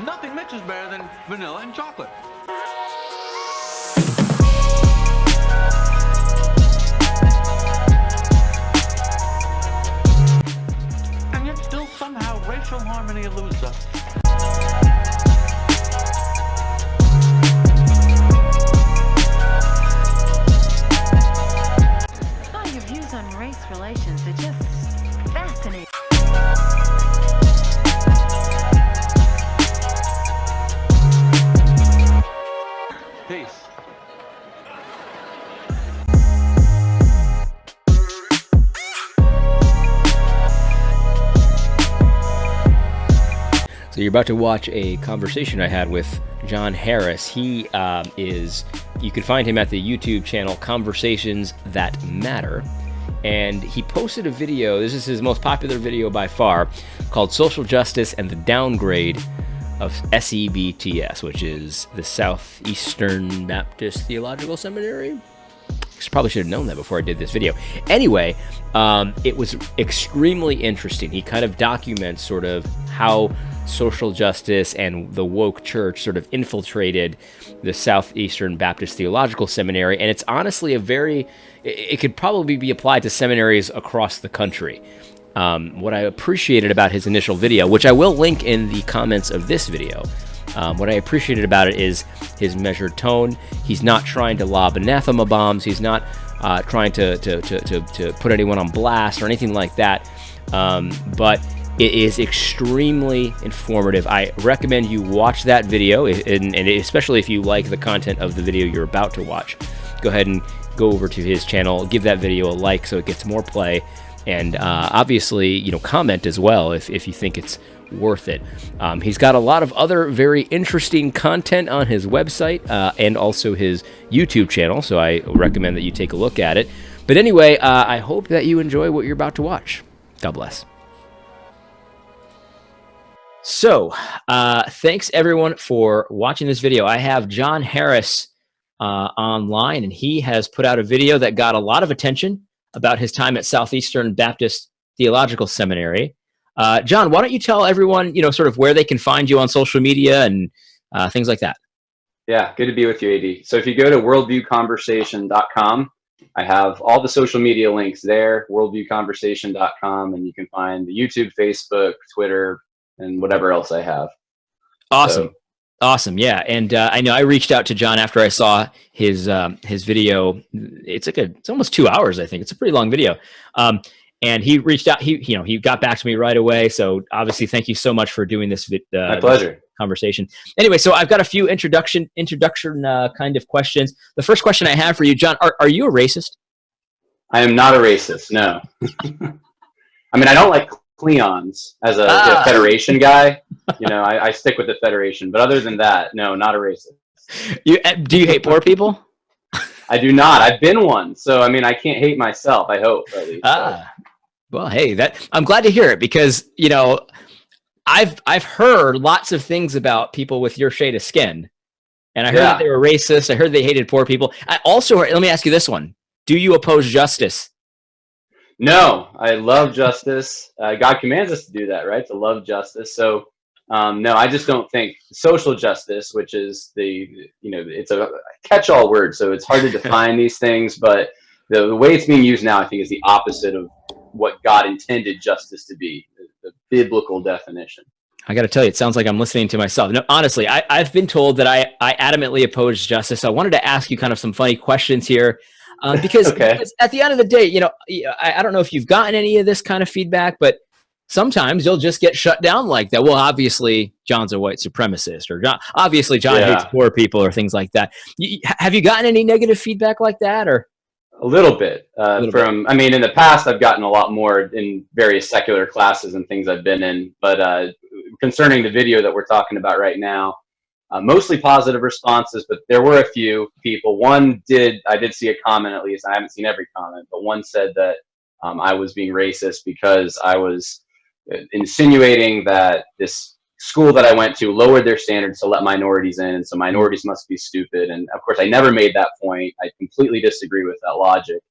Nothing mixes better than vanilla and chocolate. And yet still somehow racial harmony eludes us. Oh, your views on race relations are just fascinating. Peace. So you're about to watch a conversation I had with John Harris. He you can find him at the YouTube channel Conversations That Matter. And he posted a video, this is his most popular video by far, called Social Justice and the Downgrade of SEBTS, which is the Southeastern Baptist Theological Seminary. Probably should have known that before I did this video. Anyway, it was extremely interesting. He kind of documents sort of how social justice and the woke church sort of infiltrated the Southeastern Baptist Theological Seminary, and it's honestly it could probably be applied to seminaries across the country. What I appreciated about his initial video, which I will link in the comments of this video, what I appreciated about it is his measured tone. He's not trying to lob anathema bombs. He's not trying to put anyone on blast or anything like that. But it is extremely informative. I recommend you watch that video, and especially if you like the content of the video you're about to watch. Go ahead and go over to his channel, give that video a like so it gets more play, and obviously, comment as well if you think it's worth it. He's got a lot of other very interesting content on his website and also his YouTube channel, so I recommend that you take a look at it. But anyway, I hope that you enjoy what you're about to watch. God bless. So, thanks everyone for watching this video. I have John Harris online, and he has put out a video that got a lot of attention about his time at Southeastern Baptist Theological Seminary. John, why don't you tell everyone, sort of where they can find you on social media and things like that? Yeah, good to be with you, AD. So if you go to worldviewconversation.com, I have all the social media links there, worldviewconversation.com, and you can find the YouTube, Facebook, Twitter, and whatever else I have. Awesome. Awesome. Yeah. And I know I reached out to John after I saw his video. It's almost 2 hours, I think. It's a pretty long video. And he reached out, he got back to me right away. So obviously, thank you so much for doing this. My pleasure. Conversation. Anyway, so I've got a few introduction kind of questions. The first question I have for you, John, are you a racist? I am not a racist. No. I mean, I don't like Cleons as a Federation guy. I stick with the Federation. But other than that, no, not a racist. Do you hate poor people? I do not. I've been one. So, I mean, I can't hate myself, I hope, at least. Well, hey, I'm glad to hear it because, I've heard lots of things about people with your shade of skin. And I heard that they were racist. I heard they hated poor people. I also heard, let me ask you this one. Do you oppose justice? No, I love justice. God commands us to do that, right? To love justice. So, no, I just don't think social justice, which is it's a catch-all word, so it's hard to define these things, but the way it's being used now, I think, is the opposite of what God intended justice to be, the biblical definition. I got to tell you, it sounds like I'm listening to myself. No, honestly, I've been told that I adamantly oppose justice. I wanted to ask you kind of some funny questions here. Because at the end of the day, I don't know if you've gotten any of this kind of feedback, but sometimes you'll just get shut down like that. Well, obviously, John's a white supremacist, or obviously John hates poor people, or things like that. Have you gotten any negative feedback like that, or? A little bit. I mean, in the past, I've gotten a lot more in various secular classes and things I've been in. But concerning the video that we're talking about right now, mostly positive responses, but there were a few people. I did see a comment, at least. I haven't seen every comment, but one said that I was being racist because I was insinuating that this school that I went to lowered their standards to let minorities in, and so minorities must be stupid. And of course, I never made that point. I completely disagree with that logic.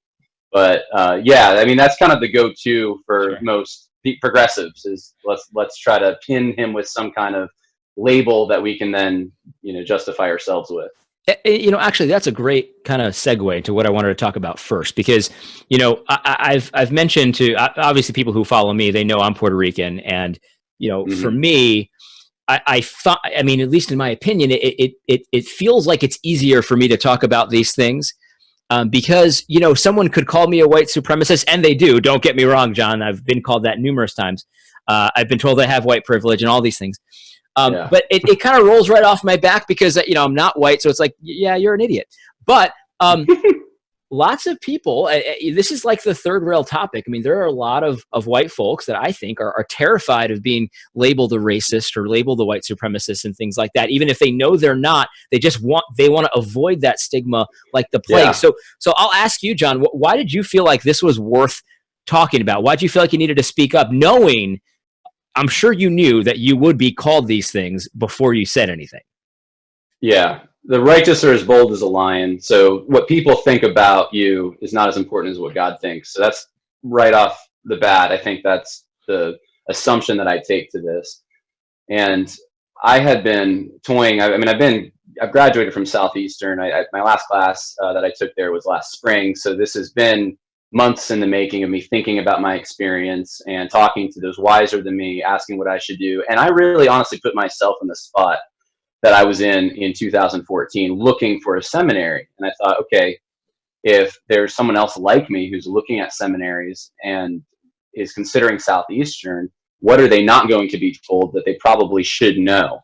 But I mean, that's kind of the go-to for most progressives is let's try to pin him with some kind of label that we can then, justify ourselves with. Actually, that's a great kind of segue to what I wanted to talk about first, because, I've mentioned to obviously people who follow me, they know I'm Puerto Rican. And, for me, I thought, I mean, at least in my opinion, it feels like it's easier for me to talk about these things because, someone could call me a white supremacist, and they do. Don't get me wrong, John. I've been called that numerous times. I've been told I have white privilege and all these things. But it kind of rolls right off my back because, I'm not white. So it's like, yeah, you're an idiot. But lots of people, this is like the third rail topic. I mean, there are a lot of white folks that I think are terrified of being labeled a racist or labeled a white supremacist and things like that. Even if they know they're not, they want to avoid that stigma like the plague. Yeah. So I'll ask you, John, why did you feel like this was worth talking about? Why did you feel like you needed to speak up, knowing, I'm sure you knew that you would be called these things before you said anything? Yeah. The righteous are as bold as a lion. So what people think about you is not as important as what God thinks. So that's right off the bat. I think that's the assumption that I take to this. And I had been toying. I've graduated from Southeastern. My last class that I took there was last spring. So this has been months in the making of me thinking about my experience and talking to those wiser than me, asking what I should do. And I really honestly put myself in the spot that I was in 2014, looking for a seminary. And I thought, okay, if there's someone else like me who's looking at seminaries and is considering Southeastern, what are they not going to be told that they probably should know?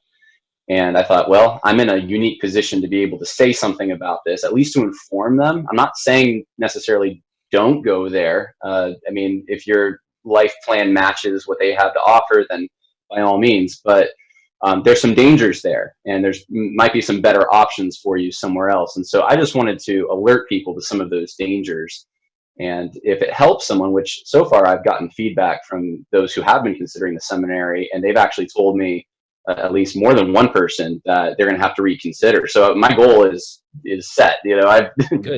And I thought, well, I'm in a unique position to be able to say something about this, at least to inform them. I'm not saying necessarily don't go there. If your life plan matches what they have to offer, then by all means. But there's some dangers there, and might be some better options for you somewhere else. And so I just wanted to alert people to some of those dangers. And if it helps someone, which so far I've gotten feedback from those who have been considering the seminary, and they've actually told me, at least more than one person, that they're going to have to reconsider. So my goal is set. I've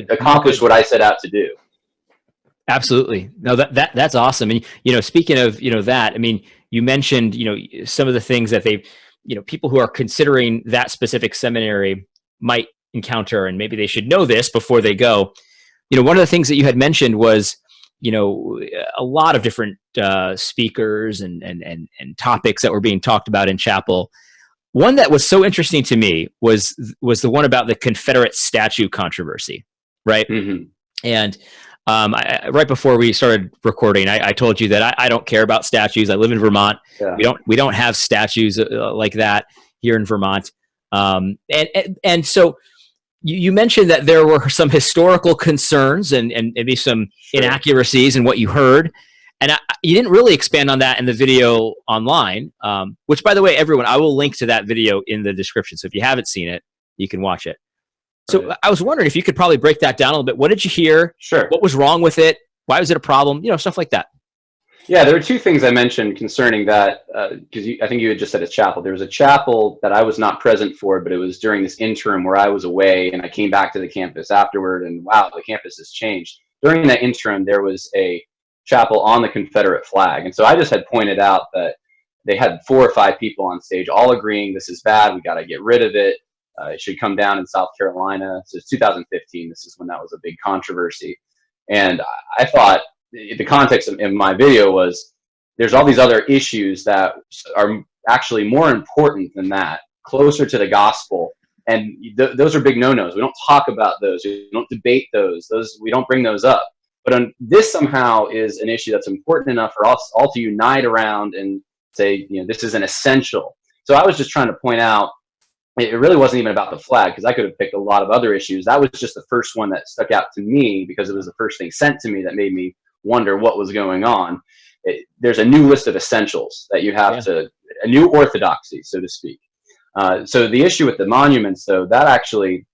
accomplished what I set out to do. Absolutely. No, that's awesome. And, speaking of, that, I mean, you mentioned, some of the things that people who are considering that specific seminary might encounter, and maybe they should know this before they go. One of the things that you had mentioned was, a lot of different speakers and topics that were being talked about in chapel. One that was so interesting to me was the one about the Confederate statue controversy, right? Mm-hmm. And right before we started recording, I told you that I don't care about statues. I live in Vermont. Yeah. We don't have statues like that here in Vermont. And so you mentioned that there were some historical concerns and maybe some inaccuracies in what you heard. And you didn't really expand on that in the video online, which, by the way, everyone, I will link to that video in the description. So if you haven't seen it, you can watch it. So I was wondering if you could probably break that down a little bit. What did you hear? Sure. What was wrong with it? Why was it a problem? Stuff like that. Yeah, there were two things I mentioned concerning that, because I think you had just said a chapel. There was a chapel that I was not present for, but it was during this interim where I was away, and I came back to the campus afterward, and wow, the campus has changed. During that interim, there was a chapel on the Confederate flag. And so I just had pointed out that they had 4 or 5 people on stage all agreeing this is bad, we got to get rid of it. It should come down in South Carolina. So it's 2015. This is when that was a big controversy. And I thought the context of my video was there's all these other issues that are actually more important than that, closer to the gospel. And those are big no-nos. We don't talk about those. We don't debate those. We don't bring those up. But this somehow is an issue that's important enough for us all to unite around and say, this is an essential. So I was just trying to point out, it really wasn't even about the flag, because I could have picked a lot of other issues. That was just the first one that stuck out to me because it was the first thing sent to me that made me wonder what was going on. There's a new list of essentials that you have a new orthodoxy, so to speak. So the issue with the monuments, though, that actually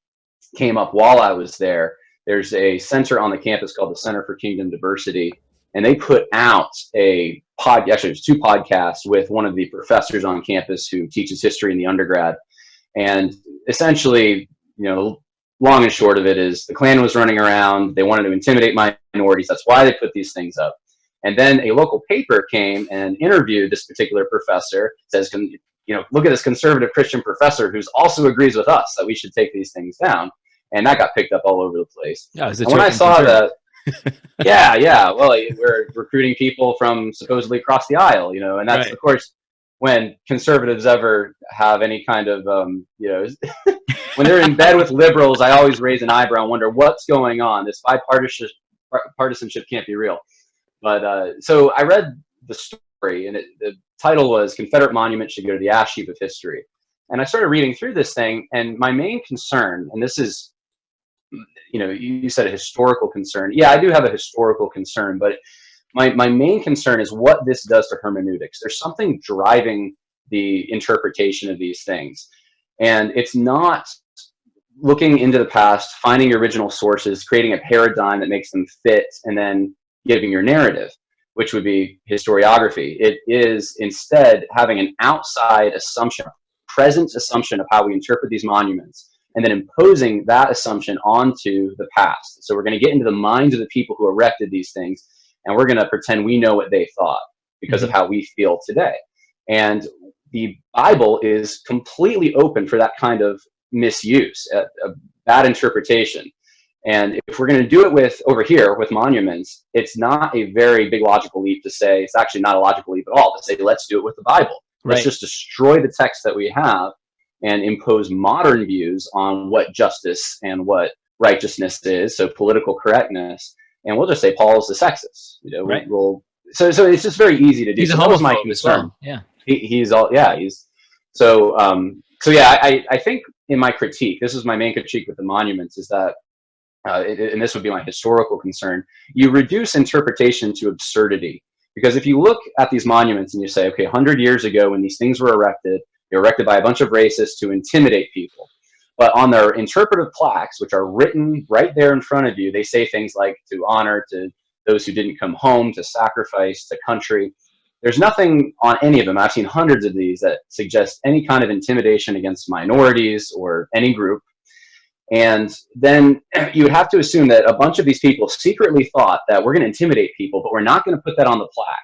came up while I was there. There's a center on the campus called the Center for Kingdom Diversity, and they put out actually there's 2 podcasts with one of the professors on campus who teaches history in the undergrad. And essentially, long and short of it is the Klan was running around. They wanted to intimidate minorities. That's why they put these things up. And then a local paper came and interviewed this particular professor. Says, look at this conservative Christian professor who's also agrees with us that we should take these things down. And that got picked up all over the place. Yeah, and when I saw that, yeah, well, we're recruiting people from supposedly across the aisle, and that's, right. Of course, when conservatives ever have any kind of, when they're in bed with liberals, I always raise an eyebrow and wonder what's going on. This bipartisanship can't be real. But so I read the story, and the title was "Confederate Monument Should Go to the Ash Heap of History." And I started reading through this thing, and my main concern, and this is, you said a historical concern. Yeah, I do have a historical concern, but my main concern is what this does to hermeneutics. There's something driving the interpretation of these things. And it's not looking into the past, finding original sources, creating a paradigm that makes them fit, and then giving your narrative, which would be historiography. It is instead having an outside assumption, present assumption of how we interpret these monuments, and then imposing that assumption onto the past. So we're going to get into the minds of the people who erected these things, and we're going to pretend we know what they thought because of how we feel today. And the Bible is completely open for that kind of misuse, a bad interpretation. And if we're going to do it over here with monuments, it's not a very big logical leap to say, it's actually not a logical leap at all to say, let's do it with the Bible. Right. Let's just destroy the text that we have and impose modern views on what justice and what righteousness is, so political correctness, and we'll just say Paul's a sexist. Right. So it's just very easy to do. He's a homophobe as well. Yeah, I think in my critique, this is my main critique with the monuments, is that, and this would be my historical concern, you reduce interpretation to absurdity. Because if you look at these monuments and you say, okay, 100 years ago when these things were erected, they were erected by a bunch of racists to intimidate people. But on their interpretive plaques, which are written right there in front of you, they say things like to honor to those who didn't come home, to sacrifice, to country. There's nothing on any of them. I've seen hundreds of these that suggest any kind of intimidation against minorities or any group. And then you would have to assume that a bunch of these people secretly thought that we're going to intimidate people, but we're not going to put that on the plaque.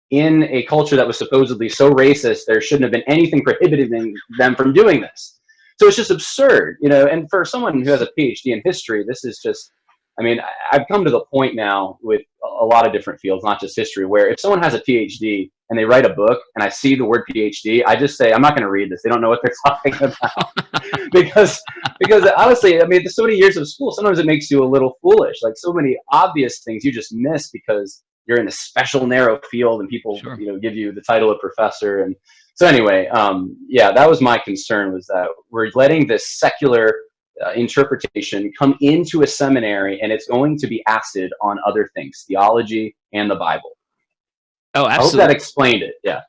In a culture that was supposedly so racist, there shouldn't have been anything prohibiting them from doing this. So it's just absurd, and for someone who has a PhD in history, this is just, I've come to the point now with a lot of different fields, not just history, where if someone has a PhD and they write a book and I see the word PhD, I just say, I'm not going to read this. They don't know what they're talking about. because honestly, there's so many years of school, sometimes it makes you a little foolish. Like so many obvious things you just miss because you're in a special narrow field and people, sure, give you the title of professor. And so anyway, that was my concern, was that we're letting this secular interpretation come into a seminary, and it's going to be acid on other things, theology and the Bible. Oh, absolutely. I hope that explained it. Yeah.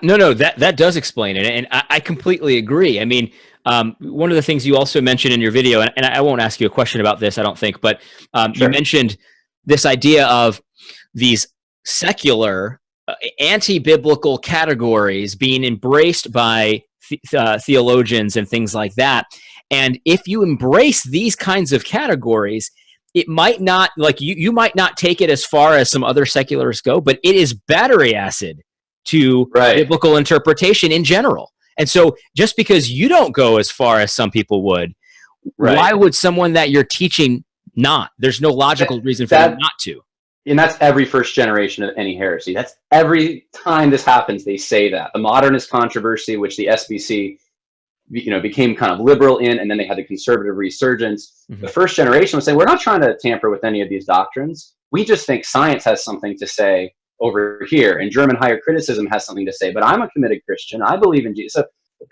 No, that does explain it. And I completely agree. One of the things you also mentioned in your video, and I won't ask you a question about this, I don't think, but sure, you mentioned this idea of these secular anti-biblical categories being embraced by theologians and things like that. And if you embrace these kinds of categories, it might not, like you might not take it as far as some other secularists go, but it is battery acid to biblical interpretation in general. And so just because you don't go as far as some people would, why would someone that you're teaching not? There's no logical reason for them not to. And that's every first generation of any heresy. That's every time this happens, they say that. The modernist controversy, which the SBC became kind of liberal in, and then they had the conservative resurgence. Mm-hmm. The first generation would say, we're not trying to tamper with any of these doctrines. We just think science has something to say over here, and German higher criticism has something to say, but I'm a committed Christian. I believe in Jesus. So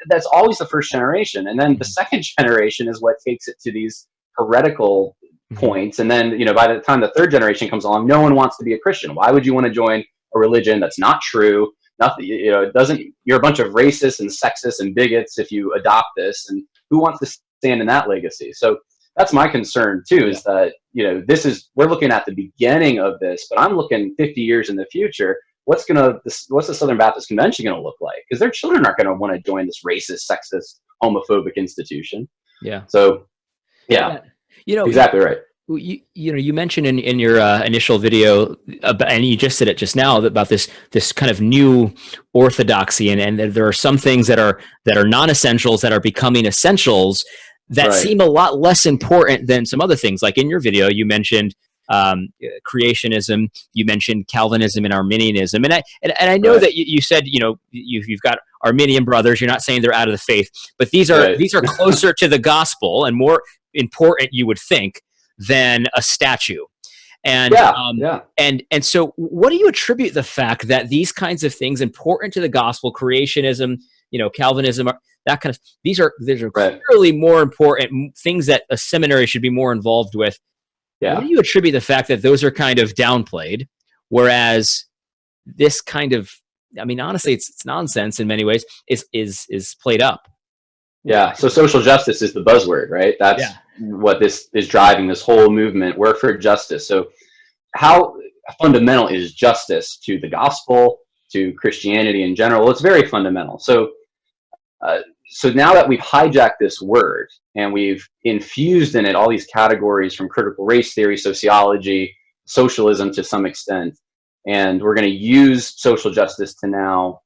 that's always the first generation. And then the second generation is what takes it to these heretical points. And then, by the time the third generation comes along, no one wants to be a Christian. Why would you want to join a religion that's not true? Nothing, it doesn't, you're a bunch of racists and sexists and bigots if you adopt this, and who wants to stand in that legacy? So that's my concern too, is that, we're looking at the beginning of this, but I'm looking 50 years in the future. What's the Southern Baptist Convention going to look like? Because their children aren't going to want to join this racist, sexist, homophobic institution. Yeah. So, yeah. Exactly right. You mentioned in your initial video, and you just said it just now, about this kind of new orthodoxy, and there are some things that are non-essentials that are becoming essentials that Right. seem a lot less important than some other things. Like in your video, you mentioned creationism, you mentioned Calvinism and Arminianism, and I know Right. that you said you've got Arminian brothers. You're not saying they're out of the faith, but these are Right. these are closer to the gospel and more important, you would think, than a statue. And and so what do you attribute the fact that these kinds of things important to the gospel, creationism, Calvinism, that kind of, these are Right. clearly more important things that a seminary should be more involved with? Yeah. What do you attribute the fact that those are kind of downplayed, whereas this kind of, I mean, honestly, it's nonsense in many ways, is played up? Yeah. So social justice is the buzzword, right? That's what this is driving, this whole movement, work for justice. So how fundamental is justice to the gospel, to Christianity in general? Well, it's very fundamental. So now that we've hijacked this word and we've infused in it all these categories from critical race theory, sociology, socialism to some extent, and we're going to use social justice to now,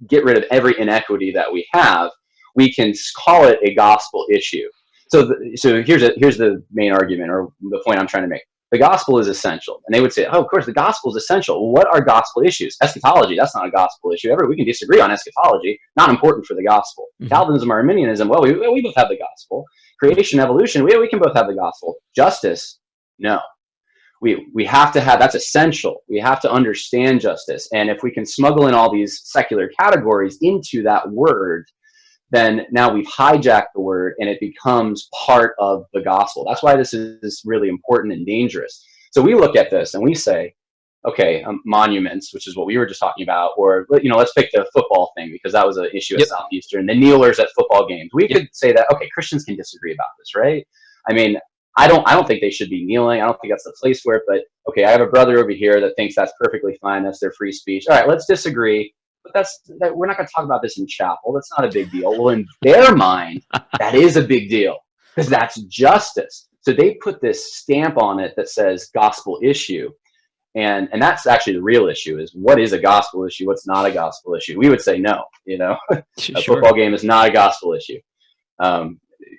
get rid of every inequity that we have, we can call it a gospel issue. So here's the main argument, or the point I'm trying to make. The gospel is essential. And they would say, oh, of course, the gospel is essential. Well, what are gospel issues? Eschatology, that's not a gospel issue. We can disagree on eschatology, not important for the gospel. Mm-hmm. Calvinism, Arminianism, well, we both have the gospel. Creation, evolution, we can both have the gospel. Justice, no. We have to have, that's essential. We have to understand justice. And if we can smuggle in all these secular categories into that word, then now we've hijacked the word and it becomes part of the gospel. That's why this is really important and dangerous. So we look at this and we say, okay, monuments, which is what we were just talking about, or, let's pick the football thing because that was an issue at Southeastern, the kneelers at football games. We could say that, okay, Christians can disagree about this, right? I mean, I don't think they should be kneeling. I don't think that's the place for it, but okay, I have a brother over here that thinks that's perfectly fine. That's their free speech. All right, let's disagree. But we're not going to talk about this in chapel. That's not a big deal. Well, in their mind, that is a big deal because that's justice. So they put this stamp on it that says gospel issue. And that's actually the real issue, is what is a gospel issue? What's not a gospel issue? We would say no, a football game is not a gospel issue.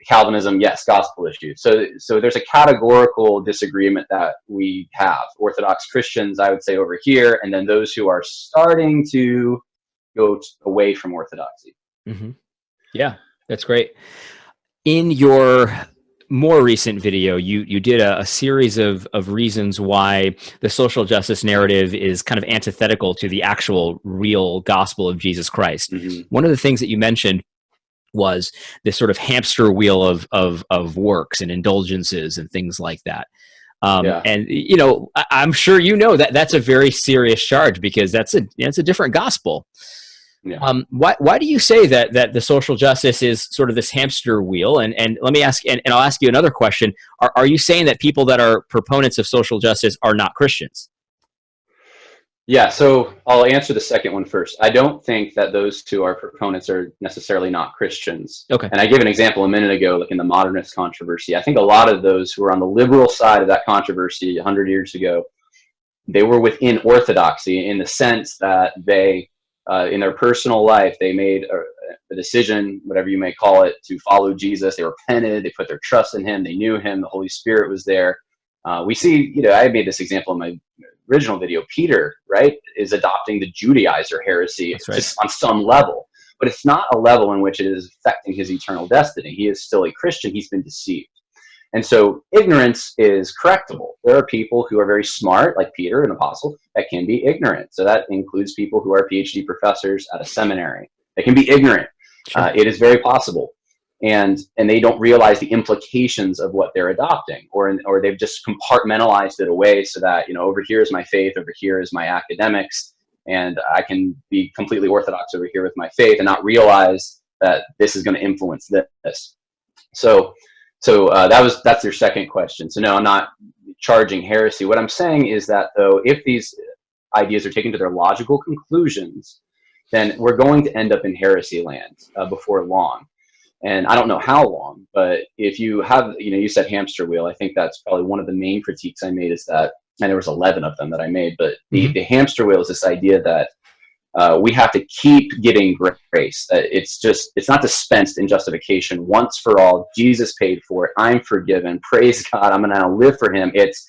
Calvinism, yes, gospel issue. So there's a categorical disagreement that we have. Orthodox Christians, I would say, over here, and then those who are starting to go away from orthodoxy. Mm-hmm. Yeah, that's great. In your more recent video, you did a series of reasons why the social justice narrative is kind of antithetical to the actual real gospel of Jesus Christ. Mm-hmm. One of the things that you mentioned was this sort of hamster wheel of works and indulgences and things like that. And I'm sure that that's a very serious charge because it's a different gospel. Yeah. Why do you say that the social justice is sort of this hamster wheel? And let me ask, and I'll ask you another question. Are you saying that people that are proponents of social justice are not Christians? Yeah, so I'll answer the second one first. I don't think that those two are proponents are necessarily not Christians. Okay. And I gave an example a minute ago, like in the modernist controversy. I think a lot of those who were on the liberal side of that controversy 100 years ago, they were within orthodoxy in the sense that they, in their personal life, they made a decision, whatever you may call it, to follow Jesus. They repented, they put their trust in him, they knew him, the Holy Spirit was there. We see, I made this example in my original video. Peter, right, is adopting the Judaizer heresy just on some level, but it's not a level in which it is affecting his eternal destiny. He is still a Christian. He's been deceived. And so ignorance is correctable. There are people who are very smart, like Peter, an apostle, that can be ignorant. So that includes people who are PhD professors at a seminary. They can be ignorant. Sure. It is very possible. And they don't realize the implications of what they're adopting, or they've just compartmentalized it away so that, over here is my faith, over here is my academics, and I can be completely orthodox over here with my faith and not realize that this is going to influence this. So that's your second question. So no, I'm not charging heresy. What I'm saying is that, though, if these ideas are taken to their logical conclusions, then we're going to end up in heresy land before long. And I don't know how long, but if you have, you said hamster wheel, I think that's probably one of the main critiques I made is that, and there was 11 of them that I made, but the hamster wheel is this idea that we have to keep getting grace. It's not dispensed in justification once for all. Jesus paid for it. I'm forgiven. Praise God. I'm going to now live for him. It's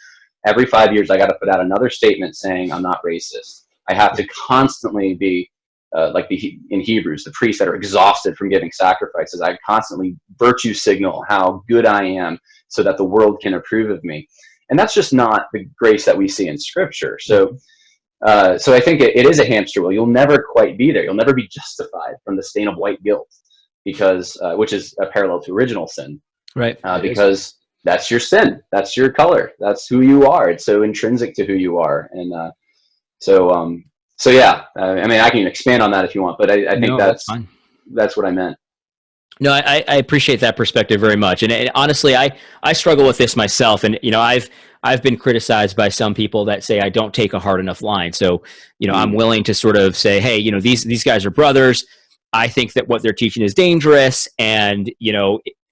every 5 years, I got to put out another statement saying I'm not racist. I have to constantly be in Hebrews, the priests that are exhausted from giving sacrifices. I constantly virtue signal how good I am so that the world can approve of me. And that's just not the grace that we see in Scripture. So I think it is a hamster wheel. You'll never quite be there. You'll never be justified from the stain of white guilt, because which is a parallel to original sin, right? Because that's your sin. That's your color. That's who you are. It's so intrinsic to who you are. And so yeah, I mean, I can expand on that if you want, but I think that's fine. That's what I meant. No, I appreciate that perspective very much. And honestly, I struggle with this myself. And, I've been criticized by some people that say I don't take a hard enough line. So, I'm willing to sort of say, hey, these guys are brothers. I think that what they're teaching is dangerous. And,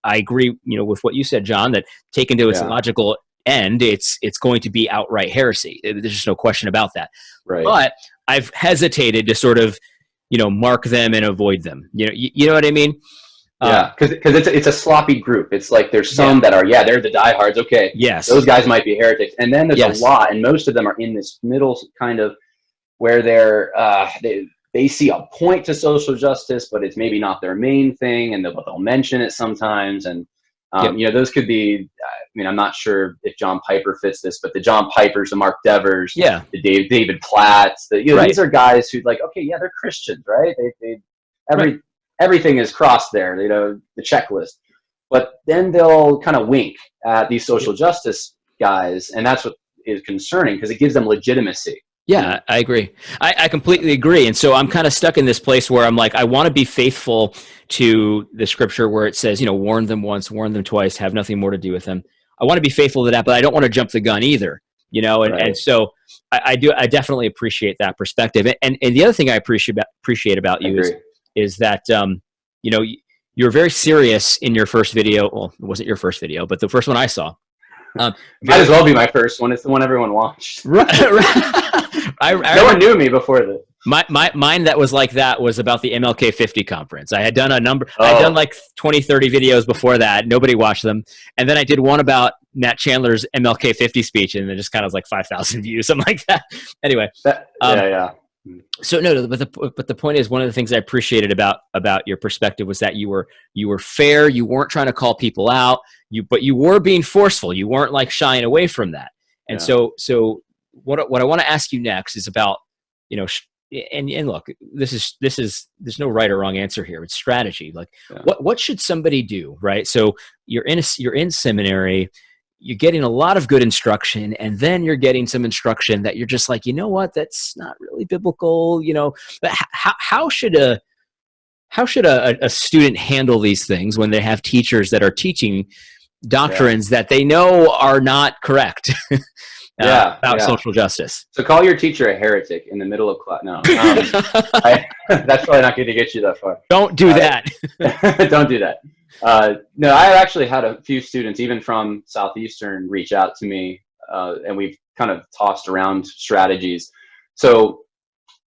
I agree, with what you said, John, that taken to its logical end, it's going to be outright heresy. There's just no question about that. Right. But I've hesitated to sort of, mark them and avoid them. You know what I mean? Yeah, because it's a sloppy group. It's like there's some that are, they're the diehards. Okay, yes, those guys might be heretics, and then there's a lot, and most of them are in this middle kind of where they see a point to social justice, but it's maybe not their main thing, and they'll mention it sometimes, and those could be. I mean, I'm not sure if John Piper fits this, but the John Pipers, the Mark Devers, the David Platts, these are guys who they're Christians, right? Everything is crossed there, the checklist. But then they'll kind of wink at these social justice guys, and that's what is concerning because it gives them legitimacy. Yeah, I agree. I completely agree. And so I'm kind of stuck in this place where I'm like, I want to be faithful to the Scripture where it says, warn them once, warn them twice, have nothing more to do with them. I want to be faithful to that, but I don't want to jump the gun either, and so I definitely appreciate that perspective. And the other thing I appreciate about you is that, you're very serious in your first video. Well, it wasn't your first video, but the first one I saw. Might as well be my first one. It's the one everyone watched. Right. No one knew me before this. Mine that was like that was about the MLK 50 conference. I had done I had done like 20, 30 videos before that. Nobody watched them. And then I did one about Matt Chandler's MLK 50 speech, and it just kind of was like 5,000 views, something like that. Anyway. So no, but the point is, one of the things I appreciated about your perspective was that you were fair. You weren't trying to call people out. But you were being forceful. You weren't like shying away from that. And so what I want to ask you next is about, and look, this is there's no right or wrong answer here. It's strategy. Like what should somebody do, right? So you're in seminary. You're getting a lot of good instruction, and then you're getting some instruction that you're just like, that's not really biblical, But how should a student handle these things when they have teachers that are teaching doctrines that they know are not correct about social justice? So call your teacher a heretic in the middle of class. No, that's probably not going to get you that far. Don't do that. Don't do that. No, I actually had a few students, even from Southeastern, reach out to me, and we've kind of tossed around strategies. So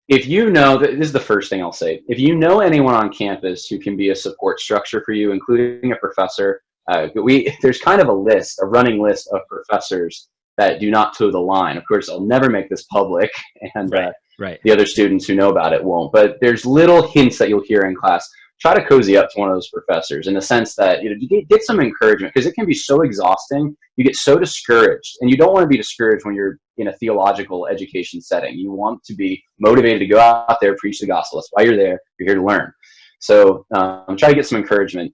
if this is the first thing I'll say. If you know anyone on campus who can be a support structure for you, including a professor, there's kind of a running list of professors that do not toe the line. Of course, I'll never make this public, and the other students who know about it won't. But there's little hints that you'll hear in class. Try to cozy up to one of those professors in the sense that you get some encouragement, because it can be so exhausting. You get so discouraged, and you don't want to be discouraged when you're in a theological education setting. You want to be motivated to go out there, preach the gospel. That's why you're there. You're here to learn. So try to get some encouragement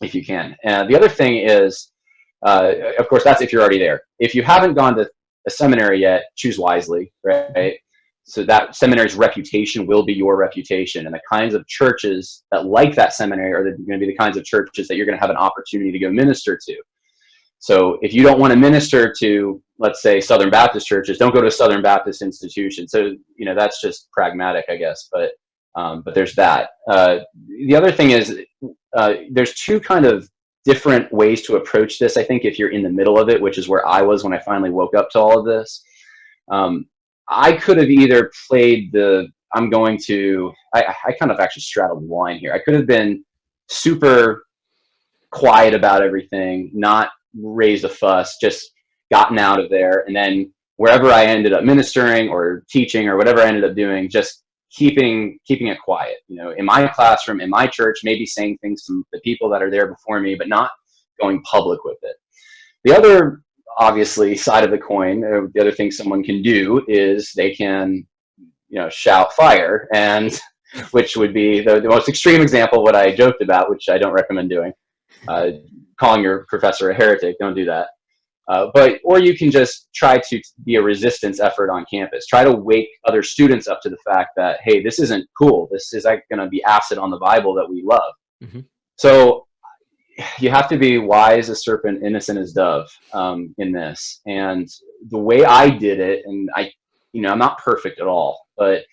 if you can. And the other thing is, of course, that's if you're already there. If you haven't gone to a seminary yet, choose wisely, right? So that seminary's reputation will be your reputation, and the kinds of churches that like that seminary are going to be the kinds of churches that you're going to have an opportunity to go minister to. So if you don't want to minister to, let's say, Southern Baptist churches, don't go to a Southern Baptist institution. So, that's just pragmatic, I guess. But there's that. The other thing is, there's two kind of different ways to approach this. I think if you're in the middle of it, which is where I was when I finally woke up to all of this, I could have either played I kind of actually straddled the line here. I could have been super quiet about everything, not raised a fuss, just gotten out of there, and then wherever I ended up ministering or teaching or whatever I ended up doing, just keeping it quiet, in my classroom, in my church, maybe saying things to the people that are there before me, but not going public with it. The other, obviously, side of the coin, the other thing someone can do is they can, shout fire, and which would be the most extreme example of what I joked about, which I don't recommend doing. Calling your professor a heretic, don't do that. Or you can just try to be a resistance effort on campus. Try to wake other students up to the fact that, hey, this isn't cool. This is like going to be acid on the Bible that we love. Mm-hmm. So you have to be wise as serpent, innocent as dove in this. And the way I did it, and I'm not perfect at all, but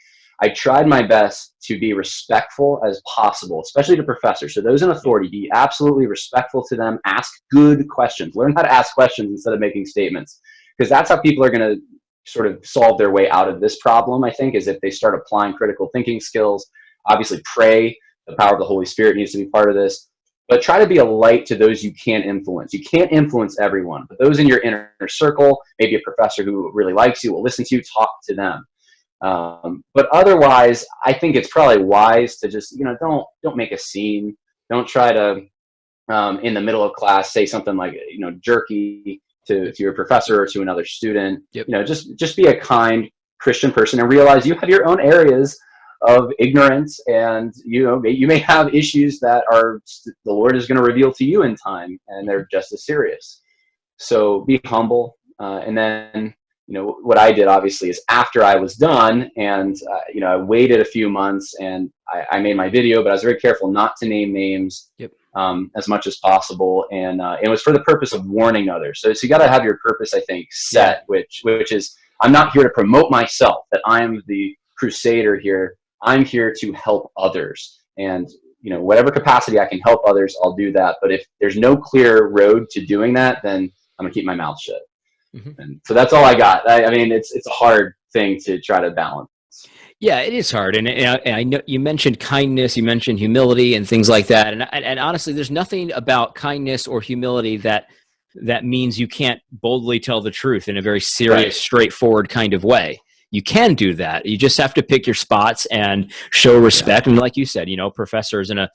I tried my best to be respectful as possible, especially to professors. So those in authority, be absolutely respectful to them. Ask good questions. Learn how to ask questions instead of making statements, because that's how people are going to sort of solve their way out of this problem, I think, is if they start applying critical thinking skills. Obviously, pray. The power of the Holy Spirit needs to be part of this. But try to be a light to those you can't influence. You can't influence everyone, but those in your inner circle, maybe a professor who really likes you, will listen to you, talk to them. But otherwise, I think it's probably wise to just, don't make a scene. Don't try to, in the middle of class, say something like, jerky to your professor or to another student. Yep. Just be a kind Christian person and realize you have your own areas of ignorance, and you may have issues that the Lord is going to reveal to you in time, and they're just as serious. So be humble, and then what I did obviously is after I was done, and I waited a few months, and I made my video, but I was very careful not to name names. Yep. As much as possible, and it was for the purpose of warning others. So you got to have your purpose, I think, set, yeah. which is, I'm not here to promote myself, that I'm the crusader here. I'm here to help others, and whatever capacity I can help others, I'll do that. But if there's no clear road to doing that, then I'm gonna keep my mouth shut. Mm-hmm. And so that's all I got. I mean, it's a hard thing to try to balance. Yeah, it is hard, and I know you mentioned kindness, you mentioned humility, and things like that. And honestly, there's nothing about kindness or humility that means you can't boldly tell the truth in a very serious, right, straightforward kind of way. You can do that. You just have to pick your spots and show respect. Yeah. And like you said, professors in a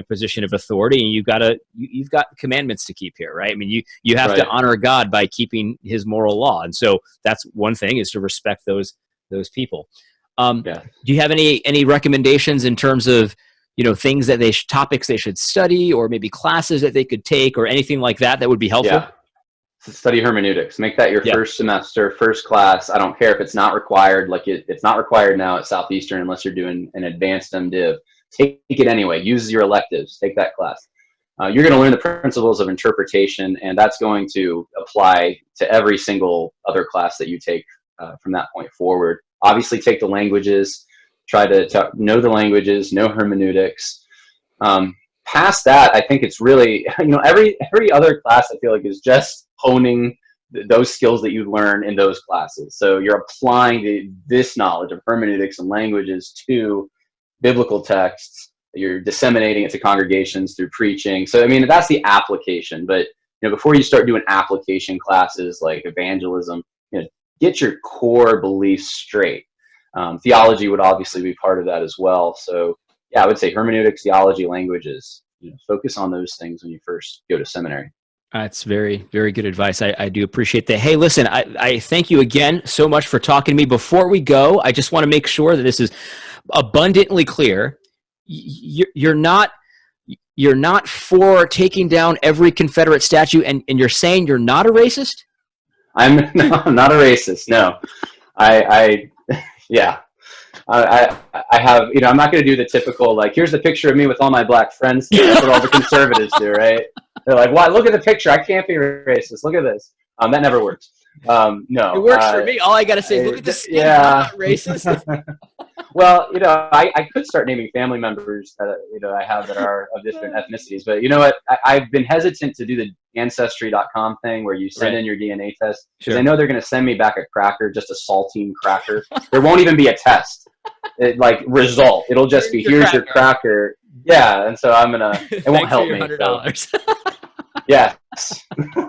position of authority, and you've got commandments to keep here, right? I mean, you have to honor God by keeping His moral law, and so that's one thing, is to respect those people. Do you have any recommendations in terms of things that topics they should study, or maybe classes that they could take, or anything like that would be helpful? Yeah. Study hermeneutics. Make that your first semester, first class. I don't care if it's not required. Like it's not required now at Southeastern unless you're doing an advanced MDiv. Take it anyway. Use your electives. Take that class. You're going to learn the principles of interpretation, and that's going to apply to every single other class that you take from that point forward. Obviously, take the languages. Try to know the languages. Know hermeneutics. Past that, I think it's really, every other class I feel like is just honing those skills that you learn in those classes. So you're applying this knowledge of hermeneutics and languages to biblical texts. You're disseminating it to congregations through preaching. So, I mean, that's the application. But, before you start doing application classes like evangelism, get your core beliefs straight. Theology would obviously be part of that as well. So, yeah, I would say hermeneutics, theology, languages. Focus on those things when you first go to seminary. That's very, very good advice. I do appreciate that. Hey, listen, I thank you again so much for talking to me. Before we go, I just want to make sure that this is abundantly clear. You're not for taking down every Confederate statue, and you're saying you're not a racist? I'm not a racist. No, I have, I'm not going to do the typical, like, here's the picture of me with all my black friends. That's what all the conservatives do, right? They're like, wow, look at the picture. I can't be racist. Look at this. That never works. No. It works for me. All I got to say is, look at the skin. I'm not racist. Well, I could start naming family members that I have that are of different ethnicities, but you know what? I've been hesitant to do the ancestry.com thing where you send in your DNA test because I know they're going to send me back a cracker, just a saltine cracker. There won't even be a test, result. It'll just be here's your cracker. Yeah, and so it won't help me. So. Yes,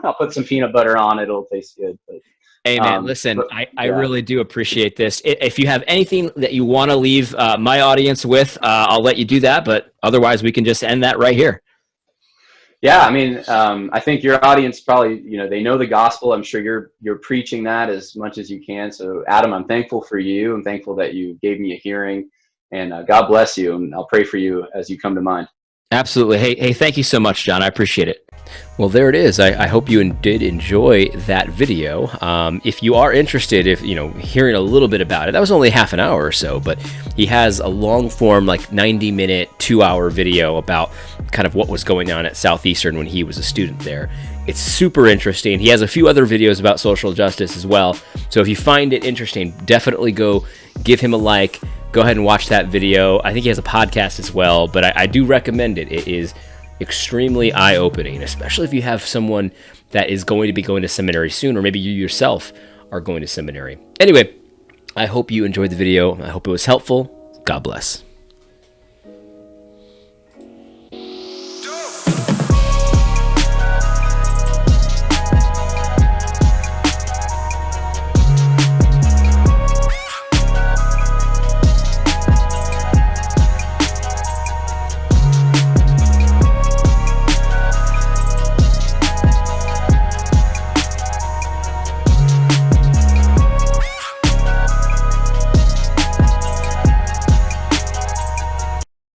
I'll put some peanut butter on it. It'll taste good. But, hey man, listen, I really do appreciate this. If you have anything that you want to leave my audience with, I'll let you do that. But otherwise, we can just end that right here. Yeah, I mean, I think your audience probably, they know the gospel. I'm sure you're preaching that as much as you can. So, Adam, I'm thankful for you. I'm thankful that you gave me a hearing, and God bless you. And I'll pray for you as you come to mind. Absolutely. Hey, thank you so much, John. I appreciate it. Well, there it is. I hope you did enjoy that video. If you are interested, hearing a little bit about it, that was only half an hour or so, but he has a long form, 90-minute, 2-hour video about kind of what was going on at Southeastern when he was a student there. It's super interesting. He has a few other videos about social justice as well. So if you find it interesting, definitely go give him a like. Go ahead and watch that video. I think he has a podcast as well, but I do recommend it. It is extremely eye-opening, especially if you have someone that is going to be going to seminary soon, or maybe you yourself are going to seminary. Anyway, I hope you enjoyed the video. I hope it was helpful. God bless.